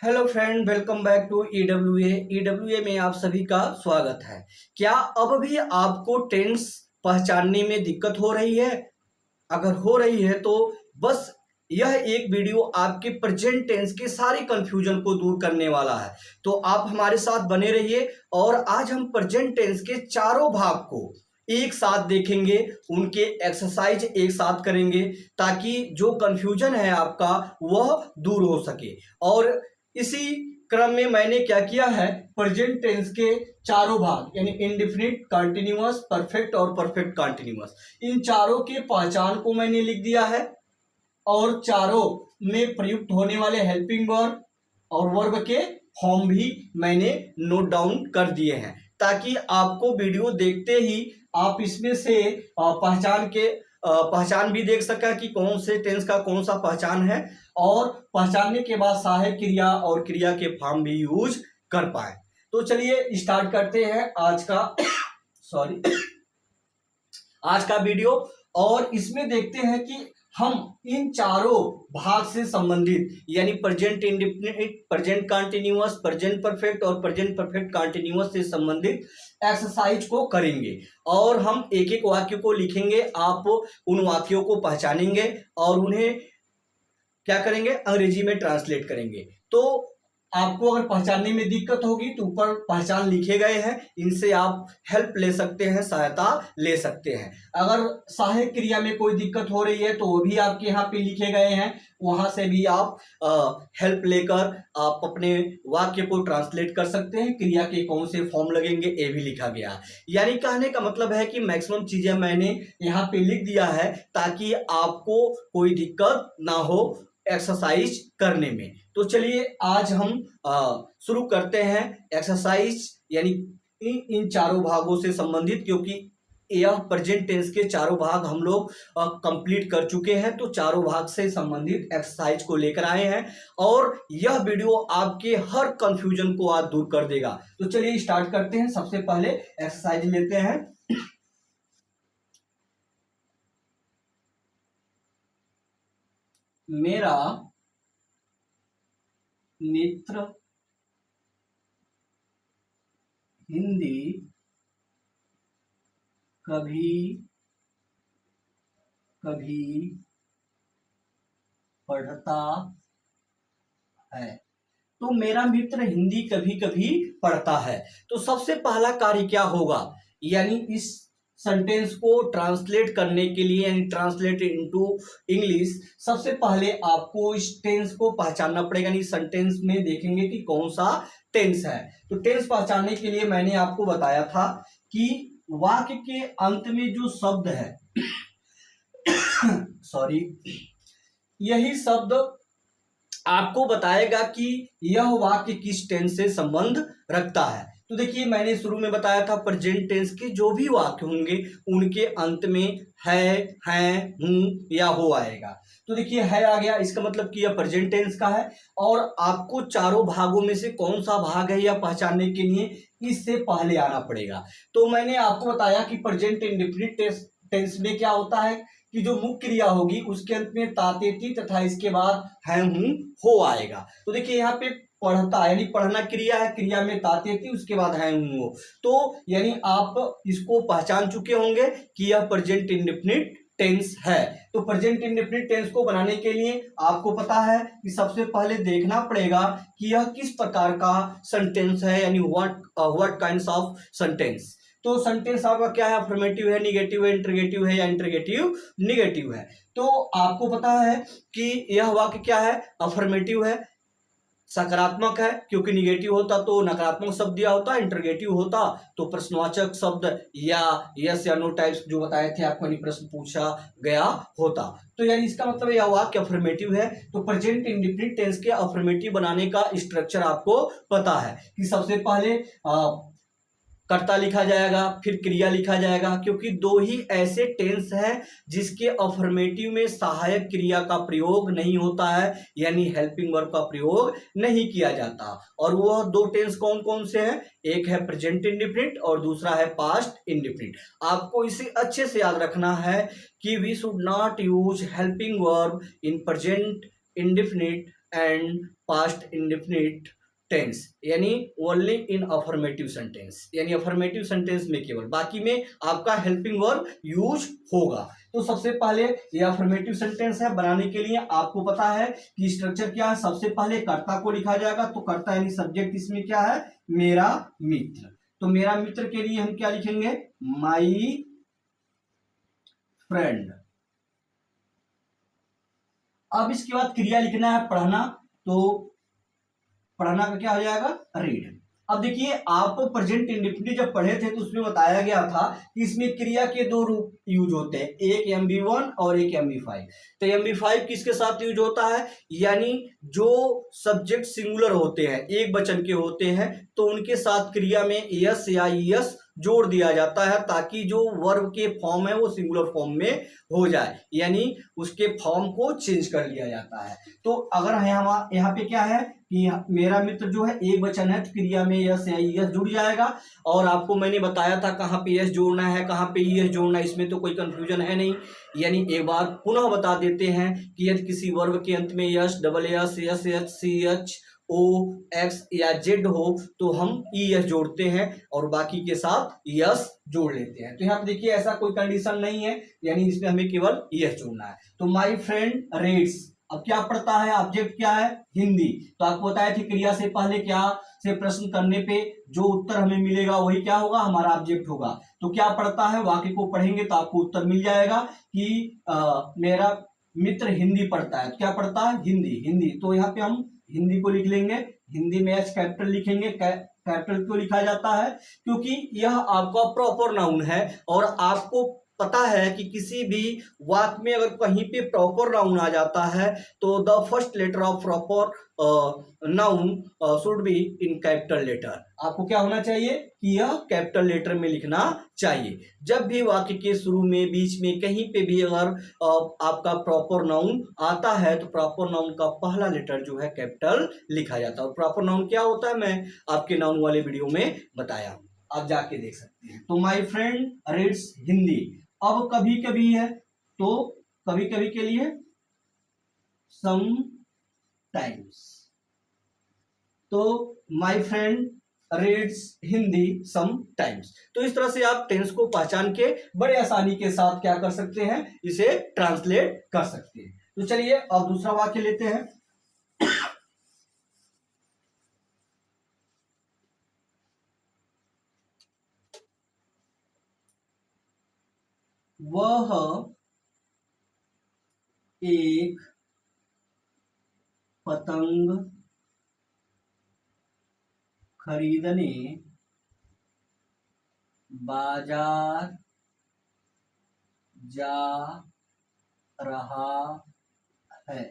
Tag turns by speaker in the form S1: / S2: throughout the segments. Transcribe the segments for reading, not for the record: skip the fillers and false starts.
S1: Hello friend, welcome back to EWA में आप सभी का स्वागत है। क्या अब भी आपको टेंस पहचानने में दिक्कत हो रही है? अगर हो रही है तो बस यह एक वीडियो आपके प्रेजेंट टेंस के सारे कंफ्यूजन को दूर करने वाला है। तो आप हमारे साथ बने रहिए और आज हम प्रेजेंट टेंस के चारों भाग को एक साथ देखेंगे, उनके एक्सरसाइज एक साथ करेंगे ताकि जो कंफ्यूजन है आपका वह दूर हो सके। और इसी क्रम में मैंने क्या किया है, प्रेजेंट टेंस के चारों भाग यानी इंडेफिनिट, कंटिन्यूअस, परफेक्ट और परफेक्ट कंटिन्यूअस, इन चारों के पहचान को मैंने लिख दिया है और चारों में प्रयुक्त होने वाले हेल्पिंग वर्ब और वर्ब के फॉर्म भी मैंने नोट डाउन कर दिए हैं ताकि आपको वीडियो देखते ही आप इसमें से पहचान भी देख सका कि कौन से टेंस का कौन सा पहचान है और पहचानने के बाद सहायक क्रिया और क्रिया के फॉर्म भी यूज कर पाए। तो चलिए स्टार्ट करते हैं आज का आज का वीडियो। और इसमें देखते हैं कि हम इन चारों भाग से संबंधित यानी present indefinite, present continuous, present perfect और प्रेजेंट परफेक्ट कंटीन्यूअस से संबंधित एक्सरसाइज को करेंगे और हम एक एक वाक्य को लिखेंगे। आप उन वाक्यों को पहचानेंगे और उन्हें क्या करेंगे, अंग्रेजी में ट्रांसलेट करेंगे। तो आपको अगर पहचानने में दिक्कत होगी तो ऊपर पहचान लिखे गए हैं, इनसे आप हेल्प ले सकते हैं, सहायता ले सकते हैं। अगर सहायक क्रिया में कोई दिक्कत हो रही है तो वो भी आपके यहाँ पे लिखे गए हैं, वहां से भी आप हेल्प लेकर आप अपने वाक्य को ट्रांसलेट कर सकते हैं। क्रिया के कौन से फॉर्म लगेंगे ये भी लिखा गया। यानी कहने का मतलब है कि मैक्सिमम चीजें मैंने यहाँ पे लिख दिया है ताकि आपको कोई दिक्कत ना हो एक्सरसाइज करने में। तो चलिए आज हम शुरू करते हैं एक्सरसाइज यानी इन चारों भागों से संबंधित, क्योंकि यह प्रेजेंट टेंस के चारों भाग हम लोग कंप्लीट कर चुके हैं। तो चारों भाग से संबंधित एक्सरसाइज को लेकर आए हैं और यह वीडियो आपके हर कंफ्यूजन को आज दूर कर देगा। तो चलिए स्टार्ट करते हैं। सबसे पहले एक्सरसाइज लेते हैं। मेरा मित्र हिंदी कभी कभी पढ़ता है। तो मेरा मित्र हिंदी कभी कभी पढ़ता है। तो सबसे पहला कार्य क्या होगा, यानी इस सेंटेंस को ट्रांसलेट करने के लिए यानी ट्रांसलेट इनटू इंग्लिश, सबसे पहले आपको इस टेंस को पहचानना पड़ेगा। यानी सेंटेंस में देखेंगे कि कौन सा टेंस है। तो टेंस पहचानने के लिए मैंने आपको बताया था कि वाक्य के अंत में जो शब्द है यही शब्द आपको बताएगा कि यह वाक्य किस टेंस से संबंध रखता है। तो देखिए मैंने शुरू में बताया था प्रेजेंट टेंस के जो भी वाक्य होंगे उनके अंत में है, हैं, हूं या हो आएगा। तो देखिए है आ गया, इसका मतलब कि यह प्रेजेंट टेंस का है। और आपको चारों भागों में से कौन सा भाग है यह पहचानने के लिए इससे पहले आना पड़ेगा। तो मैंने आपको बताया कि प्रेजेंट इंडेफिनिट टेंस में क्या होता है कि जो मुख्य क्रिया होगी उसके अंत में तातेती तथा इसके बाद है, हूं, हो आएगा। तो देखिए यहाँ पे पढ़ता यानी पढ़ना क्रिया है, क्रिया में तातेती उसके बाद है, हूं, हो। तो यानी आप इसको पहचान चुके होंगे कि यह प्रेजेंट इंडेफिनिट टेंस है। तो प्रेजेंट इंडेफिनिट टेंस को बनाने के लिए आपको पता है कि सबसे पहले देखना पड़ेगा कि यह किस प्रकार का सेंटेंस है, यानी व्हाट काइंड्स ऑफ सेंटेंस। तो सेंटेंस आपका क्या है, अफर्मेटिव है, निगेटिव है, इंटरगेटिव है या इंटरगेटिव निगेटिव है। तो आपको पता है कि यह वाक्य क्या है, अफर्मेटिव है, सकारात्मक है, क्योंकि निगेटिव होता तो नकारात्मक शब्द दिया होता, इंटरगेटिव होता तो प्रश्नवाचक शब्द या यस या नो टाइप्स जो बताए थे आपको प्रश्न पूछा गया होता। तो यानी इसका मतलब यह वाक्य अफर्मेटिव है। तो प्रेजेंट इंडेफिनिट टेंस के अफर्मेटिव बनाने का स्ट्रक्चर आपको पता है कि सबसे पहले कर्ता लिखा जाएगा, फिर क्रिया लिखा जाएगा, क्योंकि दो ही ऐसे टेंस हैं जिसके अफर्मेटिव में सहायक क्रिया का प्रयोग नहीं होता है, यानी हेल्पिंग वर्ब का प्रयोग नहीं किया जाता। और वह दो टेंस कौन कौन से हैं, एक है प्रेजेंट इंडेफिनिट और दूसरा है पास्ट इंडेफिनिट। आपको इसे अच्छे से याद रखना है कि we should not use helping verb in present indefinite and past indefinite tense, यानी ओनली इन अफर्मेटिव सेंटेंस, यानी अफर्मेटिव सेंटेंस में केवल, बाकी में आपका हेल्पिंग वर्ब यूज होगा। तो सबसे पहले ये अफर्मेटिव सेंटेंस है, बनाने के लिए आपको पता है कि स्ट्रक्चर क्या है। सबसे पहले कर्ता को लिखा जाएगा, तो कर्ता यानी सब्जेक्ट इसमें क्या है, मेरा मित्र। तो मेरा मित्र के लिए हम क्या लिखेंगे, माई फ्रेंड। अब इसके बाद क्रिया लिखना है पढ़ना, तो पढ़ना का क्या हो जाएगा, रीड। अब देखिए आप प्रेजेंट इंडेफिनिट जब पढ़े थे तो उसमें बताया गया था कि इसमें क्रिया के दो रूप यूज होते हैं, एक MB1 और एक MB5। तो MB5 किसके साथ यूज होता है, यानी जो सब्जेक्ट सिंगुलर होते हैं, एक वचन के होते हैं, तो उनके साथ क्रिया में एस या ईएस जोड़ दिया जाता है ताकि जो वर्ब के फॉर्म है वो सिंगुलर फॉर्म में हो जाए, यानी उसके फॉर्म को चेंज कर लिया जाता है। तो अगर यहाँ पे क्या है कि मेरा मित्र जो है एक वचन है, तो क्रिया में यस या ईएस जुड़ जाएगा। और आपको मैंने बताया था कहाँ पे यस जोड़ना है, कहाँ पे ईएस जोड़ना है, इसमें तो कोई कंफ्यूजन है नहीं। यानी एक बार पुनः बता देते हैं कि यदि किसी वर्ब के अंत में S, double S, S H, C H, O, X या जेड हो तो हम ईएस जोड़ते हैं और बाकी के साथ यस जोड़ लेते हैं। तो यहाँ पे देखिए ऐसा कोई कंडीशन नहीं है, यानी इसमें हमें केवल ईएस जोड़ना है। तो माई फ्रेंड रीड्स, अब क्या पढ़ता है, ऑब्जेक्ट क्या है, हिंदी। तो आपको बताया थी क्रिया से पहले क्या से प्रश्न करने पे जो उत्तर हमें मिलेगा वही क्या होगा, हमारा ऑब्जेक्ट होगा। तो क्या पढ़ता है, वाक्य को पढ़ेंगे तो आपको उत्तर मिल जाएगा कि मेरा मित्र हिंदी पढ़ता है। क्या पढ़ता है, हिंदी। हिंदी, तो यहाँ पे हम हिंदी को लिख लेंगे, हिंदी में एच कैपिटल लिखेंगे। कैपिटल क्यों लिखा जाता है, क्योंकि यह आपका प्रॉपर नाउन है और आपको पता है कि किसी भी वाक्य में अगर कहीं पे प्रॉपर नाउन आ जाता है तो the first letter of proper noun should be in capital letter. आपको क्या होना चाहिए कि यह कैपिटल लेटर में लिखना चाहिए। जब भी वाक्य के शुरू में, बीच में, कहीं पे भी अगर आपका प्रॉपर नाउन आता है तो प्रॉपर नाउन का पहला लेटर जो है कैपिटल लिखा जाता है। और प्रॉपर नाउन क्या होता है मैं आपके नाउन वाले वीडियो में बताया, आप जाके देख सकते हैं। तो माई फ्रेंड रीड्स हिंदी। अब कभी कभी है, तो कभी कभी के लिए सम टाइम्स। तो my friend reads Hindi some times. तो इस तरह से आप टेंस को पहचान के बड़े आसानी के साथ क्या कर सकते हैं, इसे ट्रांसलेट कर सकते हैं। तो चलिए अब दूसरा वाक्य लेते हैं। वह एक पतंग खरीदने बाजार जा रहा है।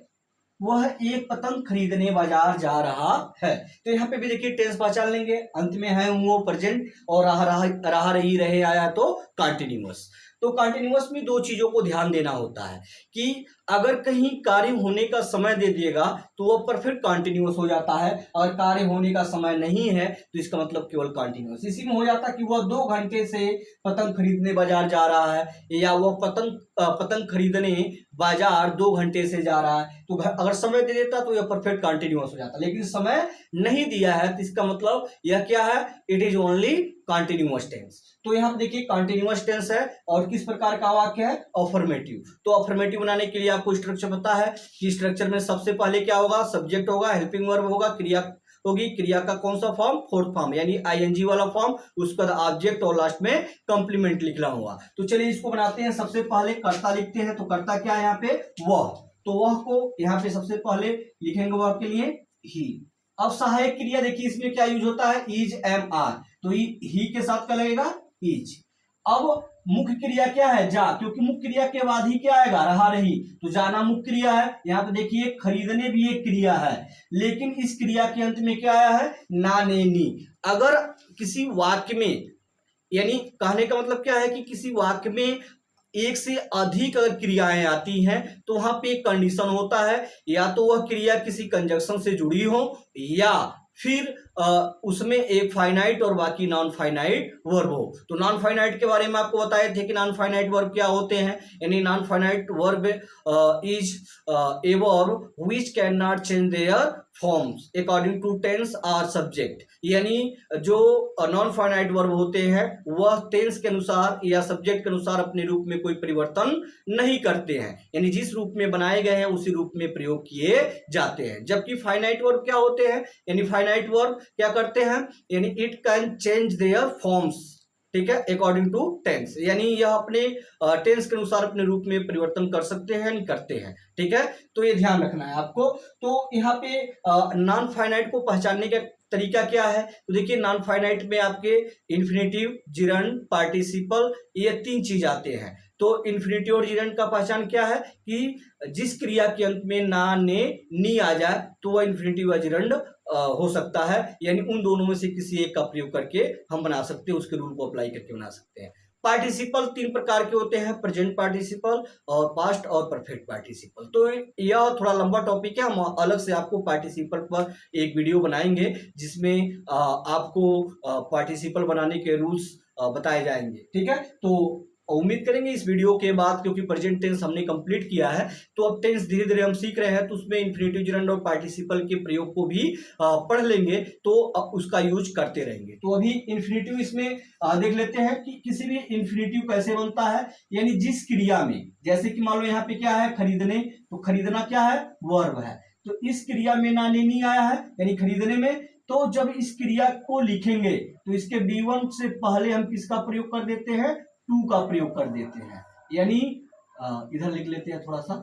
S1: वह एक पतंग खरीदने बाजार जा रहा है। तो यहाँ पे भी देखिए टेंस पहचान लेंगे, अंत में है वो प्रेजेंट और रहा रही रहे आया तो कंटिन्यूअस। तो कंटिन्यूअस में दो चीजों को ध्यान देना होता है कि अगर कहीं कार्य होने का समय दे दिएगा तो वह परफेक्ट कंटिन्यूअस हो जाता है, और कार्य होने का समय नहीं है तो इसका मतलब केवल कंटिन्यूअस। इसी में हो जाता है कि वह 2 घंटे से पतंग खरीदने बाजार जा रहा है, या वह पतंग खरीदने बाजार 2 घंटे से जा रहा है। तो अगर समय दे देता तो यह परफेक्ट कंटिन्यूअस हो जाता, लेकिन समय नहीं दिया है तो इसका मतलब यह क्या है, it is only continuous tense. तो यहाँ देखिए कंटिन्यूअस टेंस है और किस प्रकार का वाक्य है, अफर्मेटिव। तो अफर्मेटिव बनाने के लिए आपको स्ट्रक्चर पता है कि स्ट्रक्चर में सबसे पहले क्या होगा, सब्जेक्ट होगा, हेल्पिंग वर्ब होगा, क्रिया होगी, क्रिया का कौन सा फॉर्म, फोर्थ फॉर्म यानी आईएनजी वाला फॉर्म, उसके बाद ऑब्जेक्ट और लास्ट में कंप्लीमेंट लिखना होगा। तो चलिए इसको बनाते हैं। सबसे पहले कर्ता लिखते हैं। तो कर्ता क्या है यहाँ पे, वह। तो वह को यहाँ पे सबसे पहले लिखेंगे वह के लिए ही। अब सहायक क्रिया देखिए इसमें क्या यूज होता है, इज, एम, आर। तो ही के साथ क्या लगेगा, इज। अब मुख्य क्रिया क्या है, जा, क्योंकि मुख्य क्रिया के बाद ही क्या आएगा, रहा रही। तो जाना मुख्य क्रिया है। यहाँ पे देखिए खरीदने भी एक क्रिया है, लेकिन इस क्रिया के अंत में क्या आया है, ना, ने, नी। अगर किसी वाक्य में, यानी कहने का मतलब क्या है कि किसी वाक्य में एक से अधिक अगर क्रियाएं आती हैं तो वहां पे एक कंडीशन होता है, या तो वह क्रिया किसी कंजक्शन से जुड़ी हो या फिर उसमें एक फाइनाइट और बाकी नॉन फाइनाइट वर्ब हो। तो नॉन फाइनाइट के बारे में आपको बताए थे कि नॉन फाइनाइट वर्ब क्या होते हैं, यानी non finite verb is a verb which can not change their forms according to tense और सब्जेक्ट, यानी जो नॉन फाइनाइट वर्ब होते हैं वह टेंस के अनुसार या सब्जेक्ट के अनुसार अपने रूप में कोई परिवर्तन नहीं करते हैं, यानी जिस रूप में बनाए गए हैं उसी रूप में प्रयोग किए जाते हैं। जबकि फाइनाइट वर्ब क्या होते हैं, यानी फाइनाइट वर्ब क्या करते हैं, यानी it can change their forms, ठीक है, अकॉर्डिंग टू टेंस, यानी यह अपने टेंस के अनुसार अपने रूप में परिवर्तन कर सकते हैं, नहीं करते हैं, ठीक है। तो ये ध्यान रखना है आपको। तो यहाँ पे नॉन फाइनाइट को पहचानने का तरीका क्या है, तो देखिए नॉन फाइनाइट में आपके इन्फिनेटिव, जिरंड, पार्टिसिपल, ये 3 चीज आते हैं। तो इन्फिनेटिव और जिरंड का पहचान क्या है कि जिस क्रिया के अंत में ना, ने, नी आ जाए तो वह इन्फिनेटिव या जिरंड हो सकता है, यानी उन दोनों में से किसी एक का प्रयोग करके हम बना सकते हैं, उसके रूल को अप्लाई करके बना सकते हैं। पार्टिसिपल 3 प्रकार के होते हैं, प्रेजेंट पार्टिसिपल और पास्ट और परफेक्ट पार्टिसिपल। तो यह थोड़ा लंबा टॉपिक है, हम अलग से आपको पार्टिसिपल पर एक वीडियो बनाएंगे जिसमें आपको पार्टिसिपल बनाने के रूल्स बताए जाएंगे, ठीक है। तो उम्मीद करेंगे इस वीडियो के बाद, क्योंकि प्रेजेंट टेंस हमने कंप्लीट किया है तो अब टेंस धीरे धीरे हम सीख रहे हैं, तो उसमें इन्फिनेटिव, जिरंड और पार्टिसिपल के प्रयोग को भी पढ़ लेंगे, तो उसका यूज करते रहेंगे। तो अभी इन्फिनेटिव इसमें देख लेते हैं कि किसी भी इन्फिनेटिव कैसे बनता है, यानी जिस क्रिया में, जैसे कि मान लो यहाँ पे क्या है, खरीदने, तो खरीदना क्या है, वर्ब है, तो इस क्रिया में ना, ने, नहीं आया है, यानी खरीदने में, तो जब इस क्रिया को लिखेंगे तो इसके B1 से पहले हम किसका प्रयोग कर देते हैं, टू का प्रयोग कर देते हैं, यानी इधर लिख लेते हैं थोड़ा सा।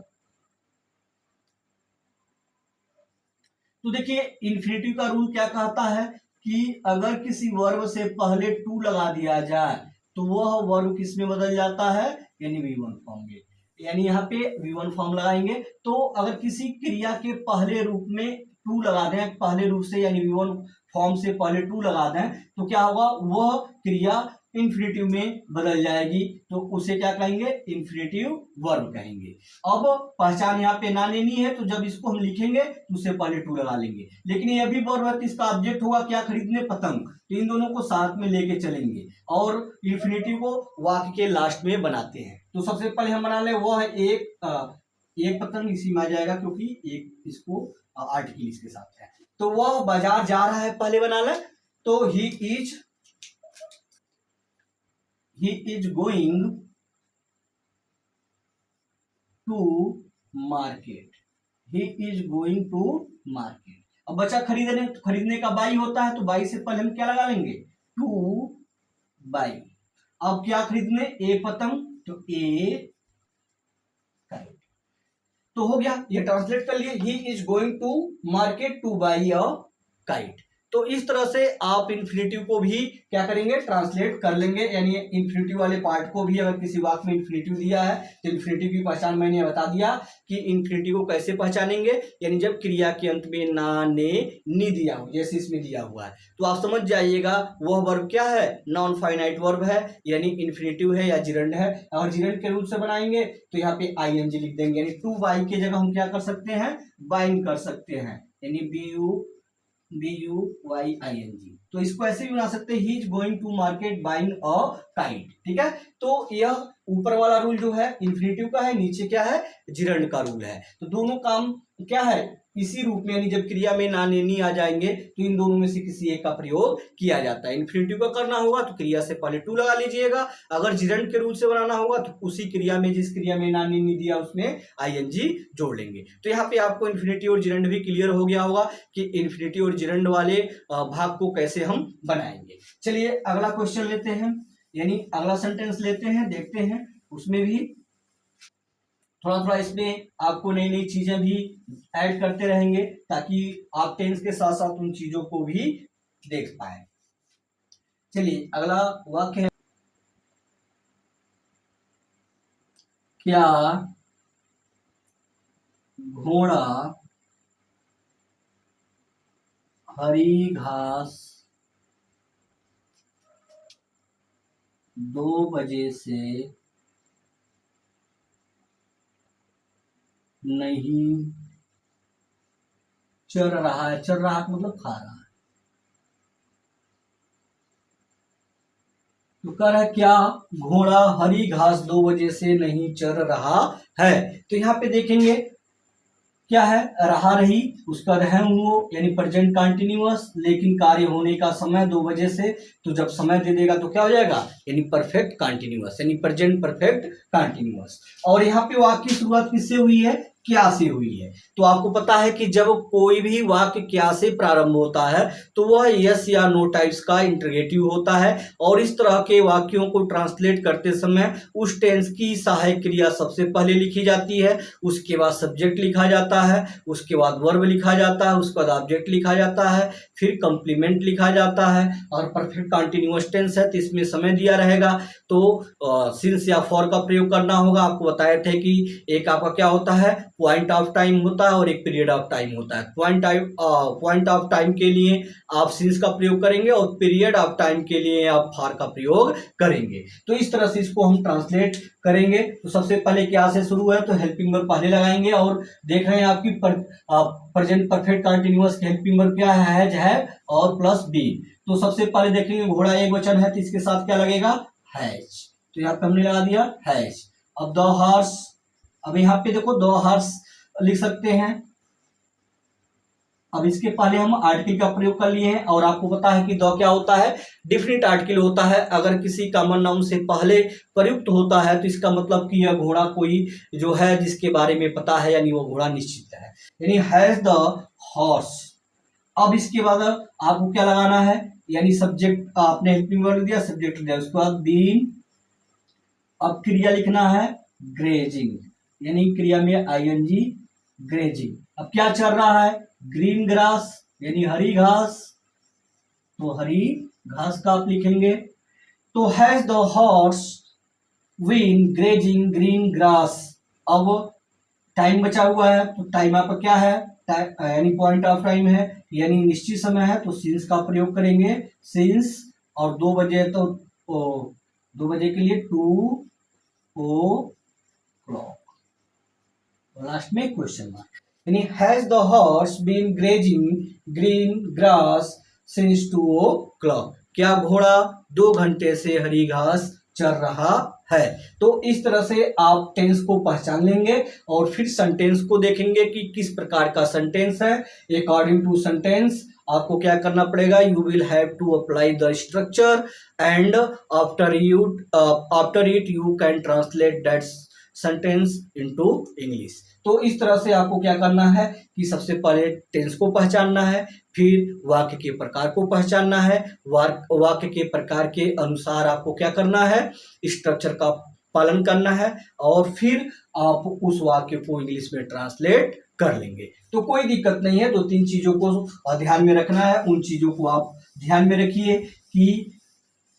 S1: तो देखिए इन्फिनेटिव का रूल क्या कहता है कि अगर किसी वर्ब से पहले टू लगा दिया जाए तो वह वर्ब किस में बदल जाता है, यानी V1 फॉर्म में, यानी यहाँ पे V1 फॉर्म लगाएंगे। तो अगर किसी क्रिया के पहले रूप में टू लगा दें, पहले रूप से यानी V1 फॉर्म से पहले टू लगा दें, तो क्या होगा, वह क्रिया इन्फिनेटिव में बदल जाएगी, तो उसे क्या कहेंगे, इन्फिनेटिव वर्ब कहेंगे। अब पहचान यहाँ पे ना, ने, नी है, तो जब इसको हम लिखेंगे तो उससे पहले टू लगा लेंगे, लेकिन ये भी वर्ब है तो इसका ऑब्जेक्ट होगा क्या, खरीदने, पतंग, तो इन दोनों को साथ में लेके चलेंगे और इन्फिनेटिव को वाक्य के लास्ट में बनाते हैं। तो सबसे पहले हम बना ले, वो है एक पतंग, इसी में आ जाएगा क्योंकि एक इसको आर्टिकल इसके साथ है। तो वह बाजार जा रहा है, पहले बना ले, तो he is going to market, he is going to market. अब बचा खरीदने, तो खरीदने का बाई होता है, तो बाई से पहले हम क्या लगा लेंगे, टू बाई। अब क्या खरीदने, एक पतंग, तो एक काइट, तो हो गया, ये ट्रांसलेट कर लिए, he is going to market to buy a kite. तो इस तरह से आप इन्फिनेटिव को भी क्या करेंगे, ट्रांसलेट कर लेंगे, यानी इन्फिनेटिव वाले पार्ट को भी, अगर किसी वाक्य में इन्फिनेटिव दिया है तो इन्फिनेटिव की पहचान मैंने बता दिया कि इन्फिनेटिव को कैसे पहचानेंगे, यानी जब क्रिया के अंत में ना, ने, नी दिया हो, जैसे इसमें दिया हुआ है, तो आप समझ जाइएगा वह वर्ब क्या है, नॉन फाइनाइट वर्ब है, यानी इन्फिनेटिव है या जिरंड है। और जिरंड के रूप से बनाएंगे तो यहाँ पे ING लिख देंगे, यानी टू बाई की जगह हम क्या कर सकते हैं, बाइंग कर सकते हैं, यानी BUYING। तो इसको ऐसे भी बना सकते हैं, he is going to market buying a kite, ठीक है। तो यह ऊपर वाला रूल जो है इन्फिनेटिव का है, नीचे क्या है, जिरंड का रूल है। तो दोनों काम क्या है, इसी रूप में, यानी जब क्रिया में ना, ने, नी आ जाएंगे तो इन दोनों में से किसी एक का प्रयोग किया जाता है। इन्फिनेटिव का करना होगा तो क्रिया से पहले टू लगा लीजिएगा, अगर जिरंड के रूल से बनाना होगा तो उसी क्रिया में, जिस क्रिया में ना, ने, नी दिया उसमें ING जोड़ लेंगे। तो यहाँ पे आपको इन्फिनेटिव और जिरंड भी क्लियर हो गया होगा कि इन्फिनेटिव और जिरंड वाले भाग को कैसे हम बनाएंगे। चलिए अगला क्वेश्चन लेते हैं, यानी अगला सेंटेंस लेते हैं, देखते हैं उसमें भी थोड़ा थोड़ा इसमें आपको नई नई चीजें भी ऐड करते रहेंगे ताकि आप टेंस के साथ साथ उन चीजों को भी देख पाए। चलिए अगला वाक्य है, क्या घोड़ा हरी घास 2 बजे से नहीं चर रहा है, चर रहा है मतलब खा रहा है, तो कह रहा है क्या घोड़ा हरी घास 2 बजे से नहीं चर रहा है। तो यहाँ पे देखेंगे क्या है, रहा रही, उसका रहे वो यानी प्रेजेंट कंटिन्यूअस, लेकिन कार्य होने का समय 2 बजे से, तो जब समय दे देगा तो क्या हो जाएगा, यानी परफेक्ट कंटिन्यूअस, यानी प्रेजेंट परफेक्ट कंटिन्यूअस। और यहाँ पे वाक्य की शुरुआत किससे हुई है, क्या से हुई है। तो आपको पता है कि जब कोई भी वाक्य क्या से प्रारंभ होता है तो वह यस या नो टाइप्स का इंटरोगेटिव होता है, और इस तरह के वाक्यों को ट्रांसलेट करते समय उस टेंस की सहायक क्रिया सबसे पहले लिखी जाती है, उसके बाद सब्जेक्ट लिखा जाता है, उसके बाद वर्ब लिखा जाता है, उसके बाद ऑब्जेक्ट लिखा जाता है, फिर कंप्लीमेंट लिखा जाता है, और परफेक्ट कंटिन्यूअस टेंस है तो इसमें समय दिया रहेगा, तो सिंस या फॉर का प्रयोग करना होगा। आपको बताए थे कि एक आपका क्या होता है, पॉइंट ऑफ टाइम होता है और एक पीरियड ऑफ टाइम होता है। पॉइंट ऑफ टाइम के लिए आप सिंस का प्रयोग करेंगे और पीरियड ऑफ टाइम के लिए आप फॉर का प्रयोग करेंगे। तो इस तरह से इसको हम ट्रांसलेट करेंगे। तो सबसे पहले क्या से शुरू है, तो हेल्पिंग वर्ब पहले लगाएंगे, और देख रहे हैं आपकी प्रेजेंट परफेक्ट कंटिन्यूअस की हेल्पिंग वर्ब क्या है, हैज है और प्लस बी। तो सबसे पहले देखेंगे घोड़ा एक वचन है तो इसके साथ क्या लगेगा, हैज। तो यहाँ पे हमने लगा दिया हैज। अब द हॉर्स, अब यहाँ पे देखो द हॉर्स लिख सकते हैं। अब इसके पहले हम आर्टिकल का प्रयोग कर लिए हैं, और आपको पता है कि द क्या होता है, डिफिनिट आर्टिकल होता है। अगर किसी कॉमन नाउन से पहले प्रयुक्त होता है तो इसका मतलब कि यह घोड़ा कोई जो है जिसके बारे में पता है, यानी वो घोड़ा निश्चित है, यानी हैज द हॉर्स। अब इसके बाद आपको क्या लगाना है, यानी सब्जेक्ट आपने हेल्पिंग वर्ब दिया, सब्जेक्ट दिया, उसके बाद बीन। अब क्रिया लिखना है ग्रेजिंग, यानी क्रिया में आईएनजी, ग्रेजिंग। अब क्या चल रहा है, ग्रीन ग्रास, यानी हरी घास, तो हरी घास का आप लिखेंगे। तो has the horse been grazing green grass. अब टाइम बचा हुआ है, तो टाइम आपका क्या है, यानी पॉइंट ऑफ टाइम है, यानी निश्चित समय है, तो सिंस का प्रयोग करेंगे, सिंस। और 2 बजे तो 2 बजे के लिए 2 o'clock, लास्ट में क्वेश्चन मार्क, यानी has the horse been grazing green grass since 2 o'clock। क्या घोड़ा 2 घंटे से हरी घास चल रहा है। तो इस तरह से आप टेंस को पहचान लेंगे, और फिर सेंटेंस को देखेंगे कि किस प्रकार का सेंटेंस है। अकॉर्डिंग टू सेंटेंस आपको क्या करना पड़ेगा, you will have to apply the structure, and after it you can translate that sentence into English. तो इस तरह से आपको क्या करना है कि सबसे पहले टेंस को पहचानना है, फिर वाक्य के प्रकार को पहचानना है, वाक्य के प्रकार के अनुसार आपको क्या करना है, स्ट्रक्चर का पालन करना है, और फिर आप उस वाक्य को इंग्लिश में ट्रांसलेट कर लेंगे। तो कोई दिक्कत नहीं है, 2-3 चीजों को ध्यान में रखना है। उन चीजों को आप ध्यान में रखिए कि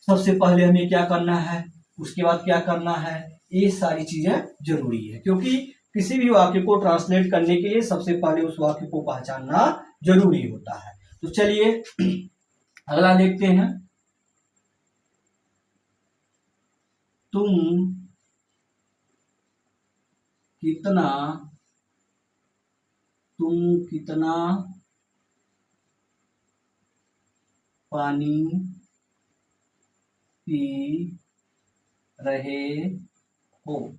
S1: सबसे पहले हमें क्या करना है, उसके बाद क्या करना है, ये सारी चीजें जरूरी है, क्योंकि किसी भी वाक्य को ट्रांसलेट करने के लिए सबसे पहले उस वाक्य को पहचानना जरूरी होता है। तो चलिए अगला देखते हैं। तुम कितना पानी पी रहे हो,